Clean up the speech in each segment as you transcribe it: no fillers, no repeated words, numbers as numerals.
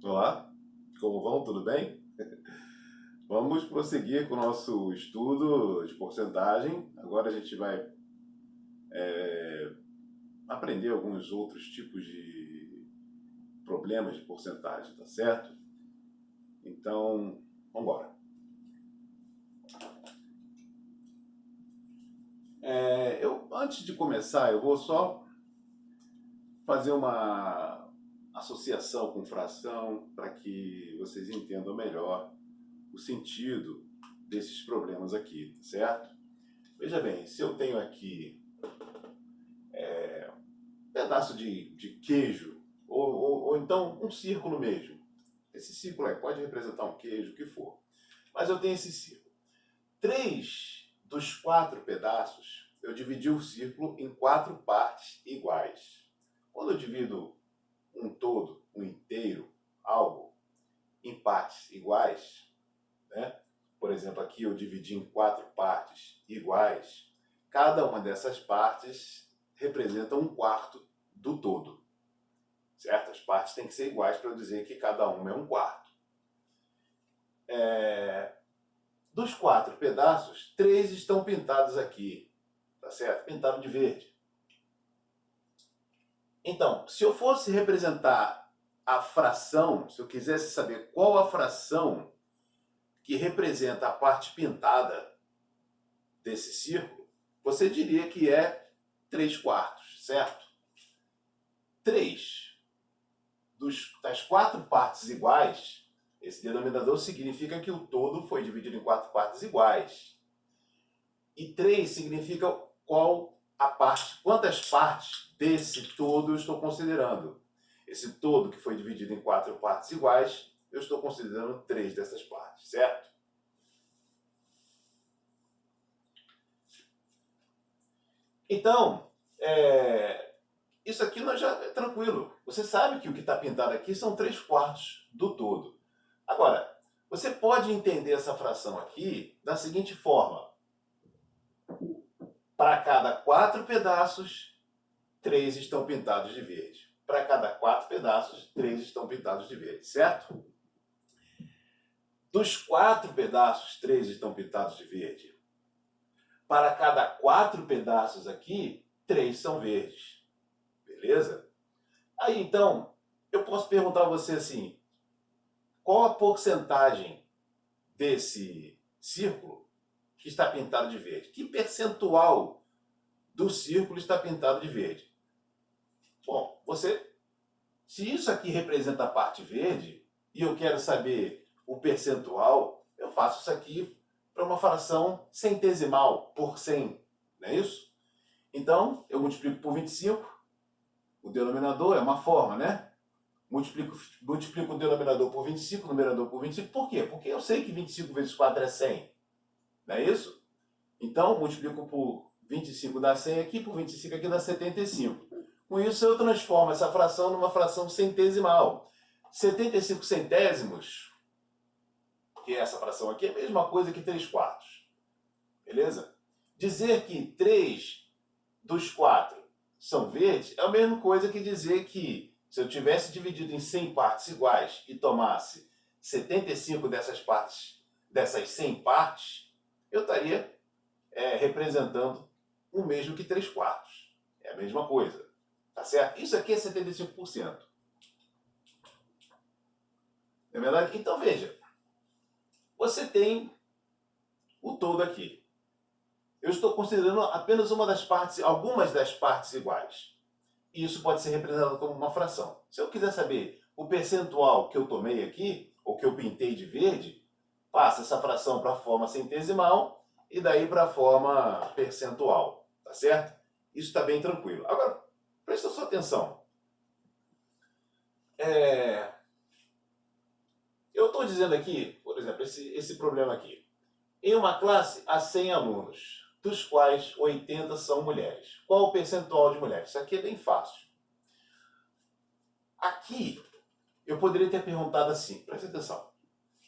Olá, como vão? Tudo bem? Vamos prosseguir com o nosso estudo de porcentagem. Agora a gente vai aprender alguns outros tipos de problemas de porcentagem, tá certo? Então, vamos embora. Antes de começar, eu vou só fazer uma associação com fração para que vocês entendam melhor o sentido desses problemas aqui, tá certo? Veja bem, se eu tenho aqui um pedaço de queijo, ou então um círculo mesmo. Esse círculo aí pode representar um queijo, o que for. Mas eu tenho esse círculo. Três dos quatro pedaços, eu dividi o círculo em quatro partes iguais. Quando eu divido um todo, um inteiro, algo, em partes iguais, né? Por exemplo, aqui eu dividi em quatro partes iguais. Cada uma dessas partes representa um quarto do todo. Certo? As partes têm que ser iguais para eu dizer que cada uma é um quarto. Dos quatro pedaços, três estão pintados aqui, tá certo? Pintado de verde. Então, se eu fosse representar a fração, se eu quisesse saber qual a fração que representa a parte pintada desse círculo, você diria que é 3 quartos, certo? 3 das quatro partes iguais, esse denominador significa que o todo foi dividido em quatro partes iguais. E 3 significa quantas partes desse todo eu estou considerando. Esse todo que foi dividido em quatro partes iguais, eu estou considerando 3 dessas partes, certo? Então, isso aqui nós já é tranquilo. Você sabe que o que está pintado aqui são 3 quartos do todo. Agora, você pode entender essa fração aqui da seguinte forma. Para cada 4 pedaços, 3 estão pintados de verde. Para cada 4 pedaços, 3 estão pintados de verde, certo? Dos 4 pedaços, 3 estão pintados de verde. Para cada 4 pedaços aqui, 3 são verdes. Beleza? Aí então, eu posso perguntar a você assim: qual a porcentagem desse círculo que está pintado de verde? Que percentual do círculo está pintado de verde? Bom, se isso aqui representa a parte verde e eu quero saber o percentual, eu faço isso aqui para uma fração centesimal por 100, não é isso? Então, eu multiplico por 25, o denominador é uma forma, né? Multiplico o denominador por 25, o numerador por 25. Por quê? Porque eu sei que 25 vezes 4 é 100, não é isso? Então, multiplico por 25 dá 100 aqui, por 25 aqui dá 75. Com isso, eu transformo essa fração numa fração centesimal. 75 centésimos, que é essa fração aqui, é a mesma coisa que 3 quartos. Beleza? Dizer que 3 dos 4 são verdes é a mesma coisa que dizer que se eu tivesse dividido em 100 partes iguais e tomasse 75 dessas 100 partes, eu estaria representando o mesmo que 3 quartos. É a mesma coisa. Tá certo? Isso aqui é 75%. Não é verdade? Então veja, você tem o todo aqui. Eu estou considerando apenas algumas das partes iguais. E isso pode ser representado como uma fração. Se eu quiser saber o percentual que eu tomei aqui, ou que eu pintei de verde, passa essa fração para a forma centesimal e daí para a forma percentual. Tá certo? Isso está bem tranquilo. Agora, presta sua atenção. Eu estou dizendo aqui, por exemplo, esse problema aqui. Em uma classe há 100 alunos, dos quais 80 são mulheres. Qual o percentual de mulheres? Isso aqui é bem fácil. Aqui, eu poderia ter perguntado assim, presta atenção.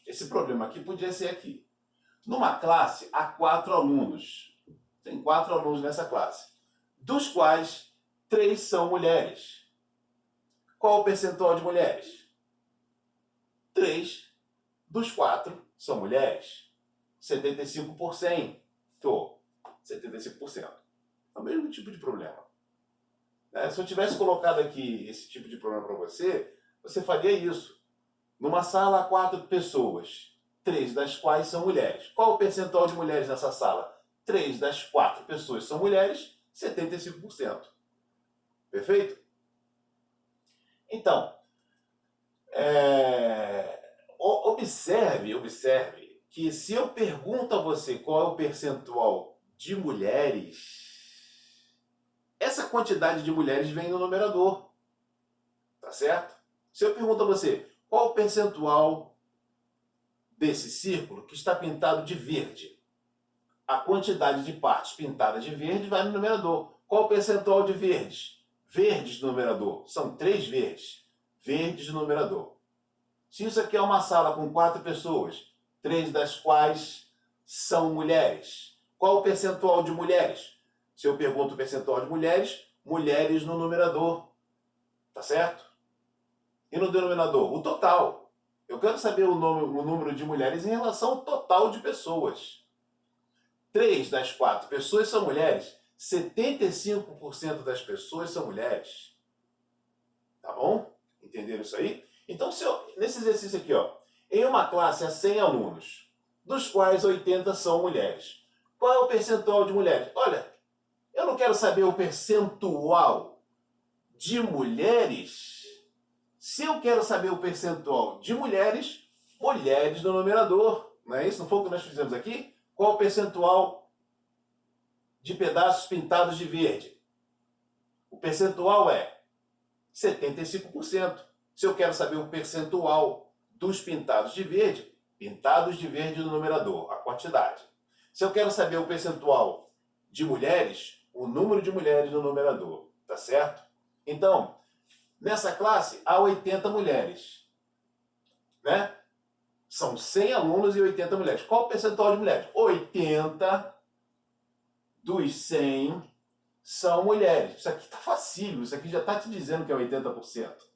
Esse problema aqui podia ser aqui. Numa classe, há 4 alunos. Tem 4 alunos nessa classe, dos quais 3 são mulheres. Qual o percentual de mulheres? 3 dos 4 são mulheres. 75 por 100. 75%. É o mesmo tipo de problema. Se eu tivesse colocado aqui esse tipo de problema para você, você faria isso. Numa sala, 4 pessoas, 3 das quais são mulheres. Qual o percentual de mulheres nessa sala? 3 das 4 pessoas são mulheres, 75%. Perfeito? Então, observe que se eu pergunto a você qual é o percentual de mulheres, essa quantidade de mulheres vem no numerador. Tá certo? Se eu pergunto a você qual o percentual desse círculo que está pintado de verde, a quantidade de partes pintadas de verde vai no numerador. Qual o percentual de verdes? Verdes no numerador. São 3 verdes. Verdes no numerador. Se isso aqui é uma sala com 4 pessoas, 3 das quais são mulheres, qual o percentual de mulheres? Se eu pergunto o percentual de mulheres, mulheres no numerador. Tá certo? E no denominador? O total. Eu quero saber o número de mulheres em relação ao total de pessoas. 3 das 4 pessoas são mulheres. 75% das pessoas são mulheres. Tá bom? Entenderam isso aí? Então, nesse exercício aqui, em uma classe há 100 alunos, dos quais 80 são mulheres. Qual é o percentual de mulheres? Olha, eu não quero saber o percentual de mulheres. Se eu quero saber o percentual de mulheres, mulheres no numerador. Não é isso? Não foi o que nós fizemos aqui? Qual o percentual de pedaços pintados de verde? O percentual é 75%. Se eu quero saber o percentual dos pintados de verde no numerador, a quantidade. Se eu quero saber o percentual de mulheres, o número de mulheres no numerador. Tá certo? Então, nessa classe, há 80 mulheres. Né? São 100 alunos e 80 mulheres. Qual o percentual de mulheres? 80 dos 100 são mulheres. Isso aqui está facílimo. Isso aqui já está te dizendo que é 80%.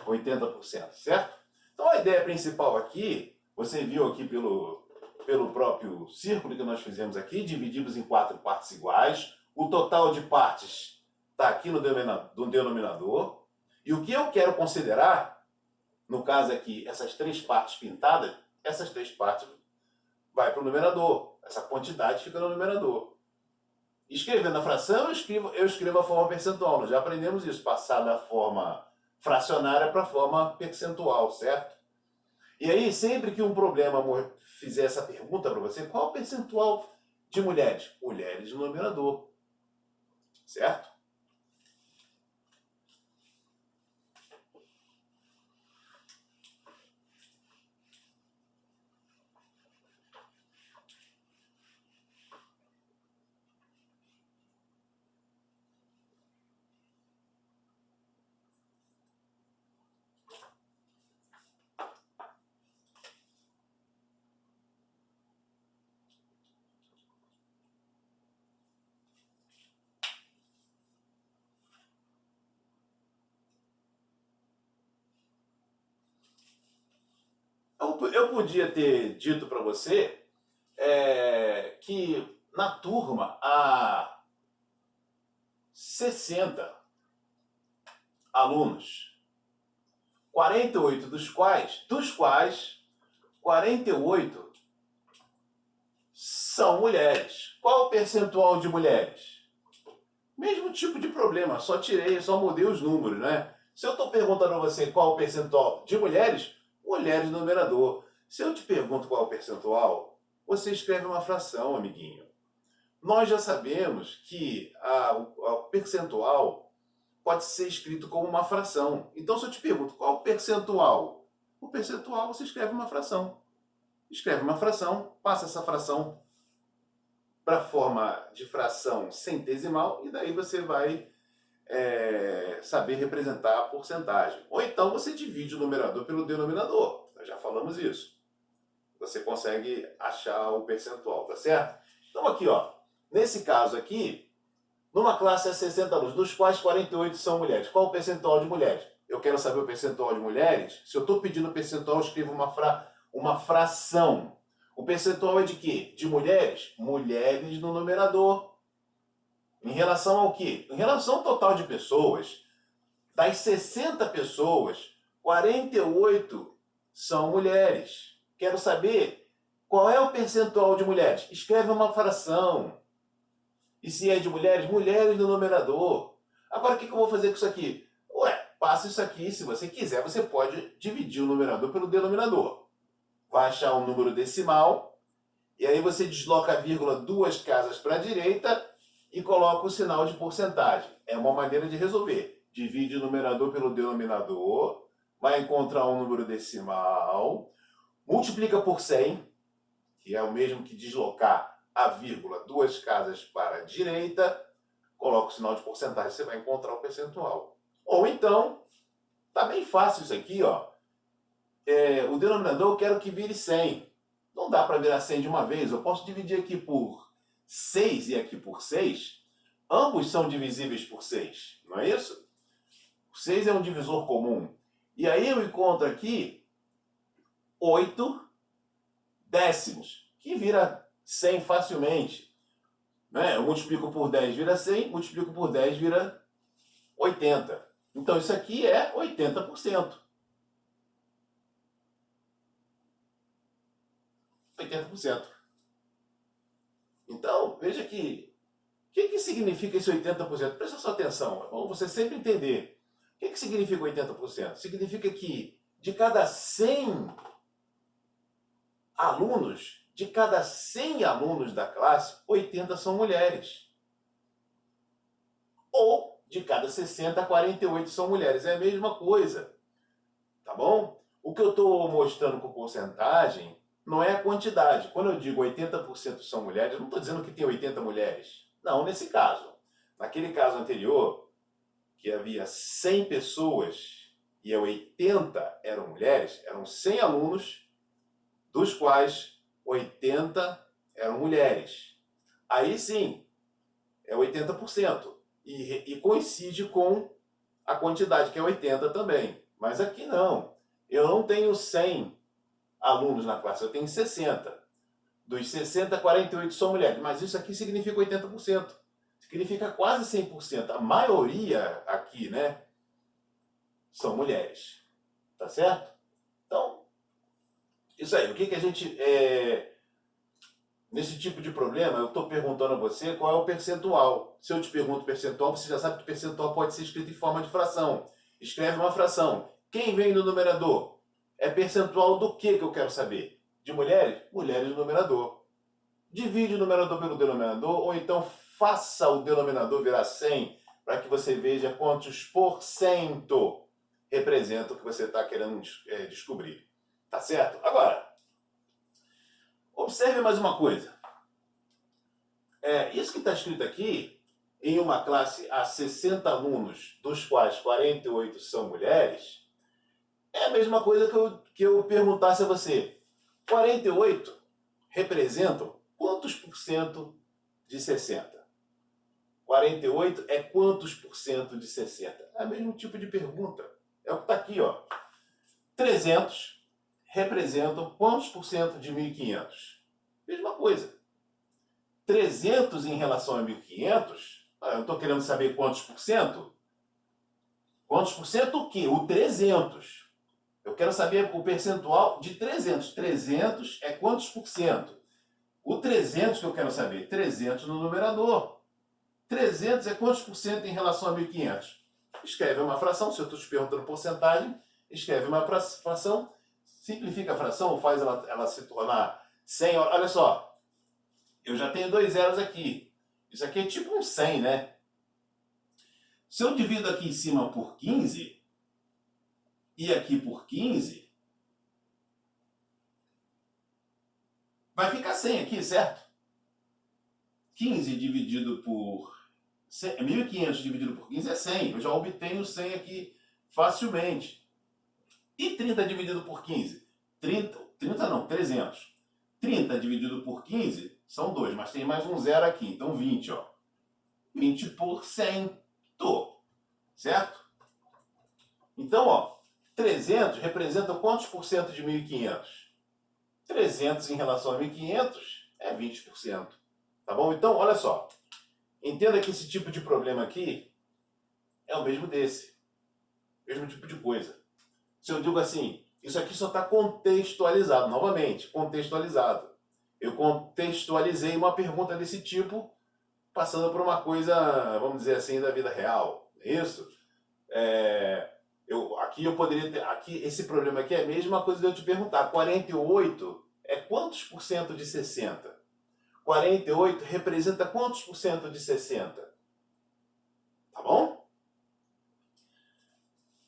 80%, certo? Então, a ideia principal aqui, você viu aqui pelo próprio círculo que nós fizemos aqui, dividimos em 4 partes iguais. O total de partes está aqui no denominador. E o que eu quero considerar, no caso aqui, essas 3 partes pintadas, essas 3 partes vai para o numerador. Essa quantidade fica no numerador. Escrevendo a fração, eu escrevo a forma percentual. Nós já aprendemos isso, passar da forma fracionária para a forma percentual, certo? E aí, sempre que um problema fizer essa pergunta para você, qual o percentual de mulheres? Mulheres no numerador. Certo? Eu podia ter dito para você que na turma há 60 alunos, 48 dos quais 48 são mulheres. Qual o percentual de mulheres? Mesmo tipo de problema, só mudei os números, né? Se eu estou perguntando a você qual o percentual de mulheres, mulheres no numerador. Se eu te pergunto qual é o percentual, você escreve uma fração, amiguinho. Nós já sabemos que o percentual pode ser escrito como uma fração. Então, se eu te pergunto qual é o percentual você escreve uma fração. Escreve uma fração, passa essa fração para a forma de fração centesimal e daí você vai saber representar a porcentagem. Ou então você divide o numerador pelo denominador. Nós já falamos isso. Você consegue achar o percentual, tá certo? Então aqui, nesse caso aqui, numa classe há 60 alunos, dos quais 48 são mulheres. Qual o percentual de mulheres? eu quero saber o percentual de mulheres, se eu estou pedindo percentual, eu escrevo uma fração. O percentual é de quê? De mulheres? Mulheres no numerador. Em relação ao quê? Em relação ao total de pessoas, das 60 pessoas, 48 são mulheres. Quero saber qual é o percentual de mulheres. Escreve uma fração. E se é de mulheres, mulheres no numerador. Agora, o que eu vou fazer com isso aqui? Ué, passa isso aqui. Se você quiser, você pode dividir o numerador pelo denominador. Vai achar um número decimal, e aí você desloca a vírgula 2 casas para a direita e coloca o sinal de porcentagem. É uma maneira de resolver. Divide o numerador pelo denominador, vai encontrar um número decimal, multiplica por 100, que é o mesmo que deslocar a vírgula 2 casas para a direita, coloca o sinal de porcentagem, você vai encontrar o percentual. Ou então, tá bem fácil isso aqui, ó. O denominador eu quero que vire 100. Não dá para virar 100 de uma vez, eu posso dividir aqui por 6 e aqui por 6. Ambos são divisíveis por 6, não é isso? 6 é um divisor comum. E aí eu encontro aqui 8 décimos, que vira 100 facilmente. Né? Eu multiplico por 10 vira 100, multiplico por 10 vira 80. Então isso aqui é 80%. 80%. Então, veja que o que significa esse 80%? Presta sua atenção, é bom você sempre entender. O que significa 80%? Significa que de cada 100 alunos, da classe, 80 são mulheres. Ou de cada 60, 48 são mulheres. É a mesma coisa. Tá bom? O que eu estou mostrando com porcentagem não é a quantidade. Quando eu digo 80% são mulheres, eu não estou dizendo que tem 80 mulheres. Não, nesse caso. Naquele caso anterior, que havia 100 pessoas e 80 eram mulheres, eram 100 alunos, dos quais 80 eram mulheres. Aí sim, é 80%. E coincide com a quantidade, que é 80 também. Mas aqui não. Eu não tenho 100 alunos na classe, eu tenho 60. Dos 60, 48 são mulheres. Mas isso aqui significa 80%. Significa quase 100%. A maioria aqui, né, são mulheres. Tá certo? Então, isso aí. O que a gente... Nesse tipo de problema, eu estou perguntando a você qual é o percentual. Se eu te pergunto percentual, você já sabe que percentual pode ser escrito em forma de fração. Escreve uma fração. Quem vem no numerador? É percentual do que eu quero saber? De mulheres? Mulheres no numerador. Divide o numerador pelo denominador, ou então faça o denominador virar 100, para que você veja quantos por cento representa o que você está querendo descobrir. Tá certo? Agora, observe mais uma coisa. Isso que está escrito aqui, em uma classe a 60 alunos, dos quais 48 são mulheres, é a mesma coisa que eu perguntasse a você. 48 representam quantos por cento de 60? 48 é quantos por cento de 60? É o mesmo tipo de pergunta. É o que está aqui, ó. 300 representam quantos por cento de 1.500? Mesma coisa. 300 em relação a 1.500, eu estou querendo saber quantos por cento? Quantos por cento o quê? O 300. Eu quero saber o percentual de 300. 300 é quantos por cento? O 300 que eu quero saber, 300 no numerador. 300 é quantos por cento em relação a 1.500? Escreve uma fração, se eu estou te perguntando porcentagem, escreve uma fração, simplifica a fração, faz ela se tornar 100. Olha só, eu já tenho 2 zeros aqui. Isso aqui é tipo um 100, né? Se eu divido aqui em cima por 15 e aqui por 15, vai ficar 100 aqui, certo? 15 dividido por 100, 1.500 dividido por 15 é 100. Eu já obtenho 100 aqui facilmente. E 30 dividido por 15? 30 não, 300. 30 dividido por 15 são 2, mas tem mais um zero aqui, então 20, ó. 20 por 100, certo? Então, ó, 300 representa quantos por cento de 1.500? 300 em relação a 1.500 é 20%. Tá bom? Então, olha só. Entenda que esse tipo de problema aqui é o mesmo desse. Mesmo tipo de coisa. Se eu digo assim, isso aqui só está contextualizado. Novamente, contextualizado. Eu contextualizei uma pergunta desse tipo passando por uma coisa, vamos dizer assim, da vida real. Isso? Aqui eu poderia ter. Aqui, esse problema aqui é a mesma coisa de eu te perguntar. 48 é quantos por cento de 60? 48 representa quantos por cento de 60? Tá bom?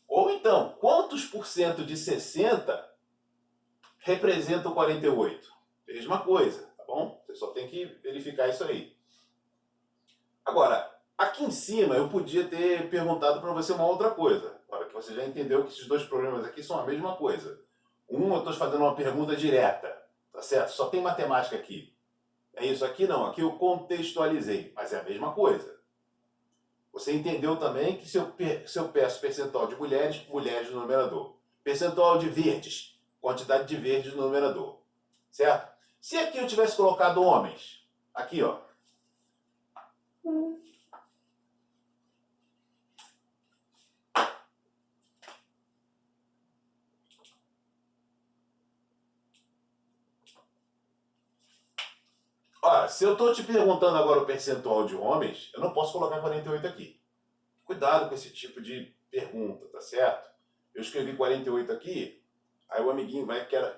Ou então, quantos por cento de 60 representa o 48? Mesma coisa, tá bom? Você só tem que verificar isso aí. Agora, aqui em cima eu podia ter perguntado para você uma outra coisa. Agora que você já entendeu que esses dois problemas aqui são a mesma coisa. Eu estou fazendo uma pergunta direta, tá certo? Só tem matemática aqui. É isso aqui não, aqui eu contextualizei, mas é a mesma coisa. Você entendeu também que se eu peço percentual de mulheres, mulheres no numerador. Percentual de verdes, quantidade de verdes no numerador. Certo? Se aqui eu tivesse colocado homens, aqui ó. Olha, se eu estou te perguntando agora o percentual de homens, eu não posso colocar 48 aqui. Cuidado com esse tipo de pergunta, tá certo? Eu escrevi 48 aqui, aí o amiguinho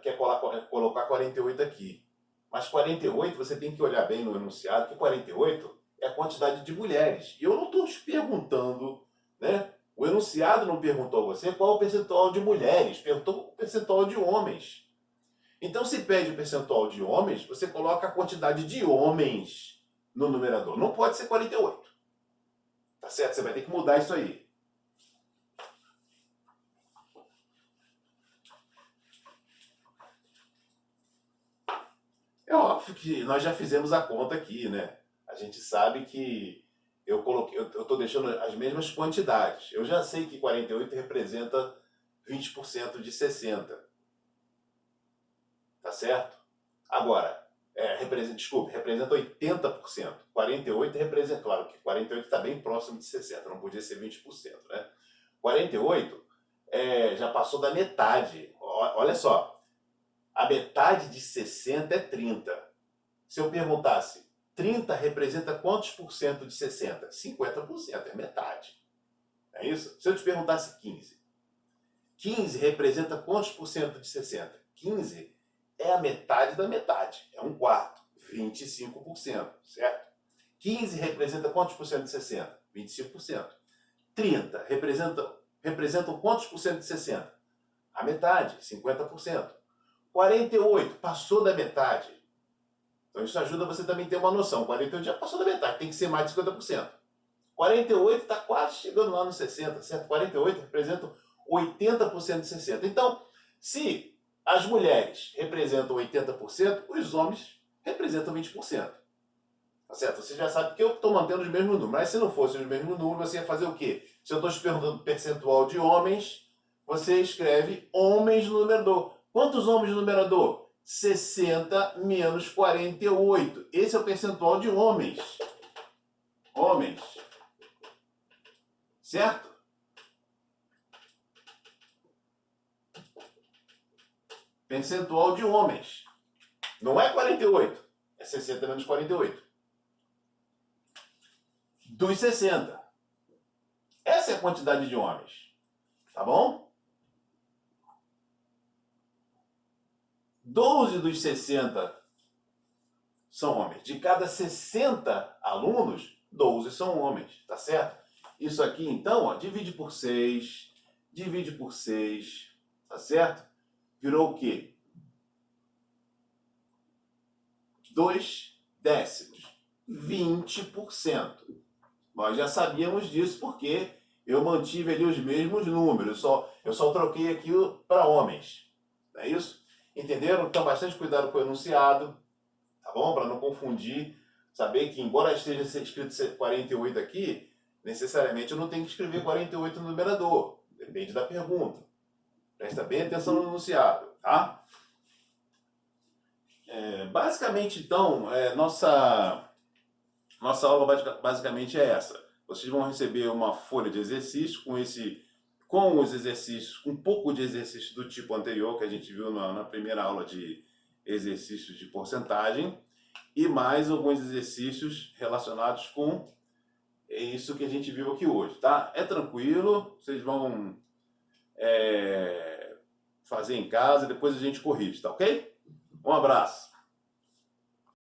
quer colocar 48 aqui. Mas 48 você tem que olhar bem no enunciado, que 48 é a quantidade de mulheres. E eu não estou te perguntando, né? O enunciado não perguntou a você qual é o percentual de mulheres, perguntou o percentual de homens. Então, se pede o percentual de homens, você coloca a quantidade de homens no numerador. Não pode ser 48. Tá certo? Você vai ter que mudar isso aí. É óbvio que nós já fizemos a conta aqui, né? A gente sabe que eu estou deixando as mesmas quantidades. Eu já sei que 48 representa 20% de 60. Tá certo? Agora, representa 80%. 48 representa, claro que 48 está bem próximo de 60, não podia ser 20%, né? 48 já passou da metade. Olha só, a metade de 60 é 30. Se eu perguntasse, 30 representa quantos por cento de 60? 50%, é metade. É isso? Se eu te perguntasse 15, 15 representa quantos por cento de 60? 15 é a metade da metade, é um quarto, 25%, certo? 15 representa quantos por cento de 60? 25%. 30 representam quantos por cento de 60? A metade, 50%. 48 passou da metade. Então isso ajuda você também a ter uma noção. 48 já passou da metade, tem que ser mais de 50%. 48 está quase chegando lá nos 60, certo? 48 representam 80% de 60. Então, se as mulheres representam 80%, os homens representam 20%. Tá certo? Você já sabe que eu estou mantendo os mesmos números. Mas se não fossem os mesmos números, você ia fazer o quê? Se eu estou te perguntando percentual de homens, você escreve homens no numerador. Quantos homens no numerador? 60 menos 48. Esse é o percentual de homens. Homens. Certo? Percentual de homens. Não é 48. É 60 menos 48. Dos 60. Essa é a quantidade de homens. Tá bom? 12 dos 60 são homens. De cada 60 alunos, 12 são homens. Tá certo? Isso aqui, então, ó, divide por 6. Divide por 6. Tá certo? Virou o quê? 2 décimos. 20%. Nós já sabíamos disso porque eu mantive ali os mesmos números. Eu só troquei aqui para homens. Não é isso? Entenderam? Então, bastante cuidado com o enunciado. Tá bom? Para não confundir. Saber que, embora esteja escrito 48 aqui, necessariamente eu não tenho que escrever 48 no numerador. Depende da pergunta. Presta bem atenção no enunciado, tá? Basicamente, então, nossa aula basicamente é essa. Vocês vão receber uma folha de exercícios com os exercícios, um pouco de exercício do tipo anterior que a gente viu na primeira aula de exercícios de porcentagem e mais alguns exercícios relacionados com isso que a gente viu aqui hoje, tá? É tranquilo, vocês vão fazer em casa, depois a gente corrige, tá ok? Um abraço.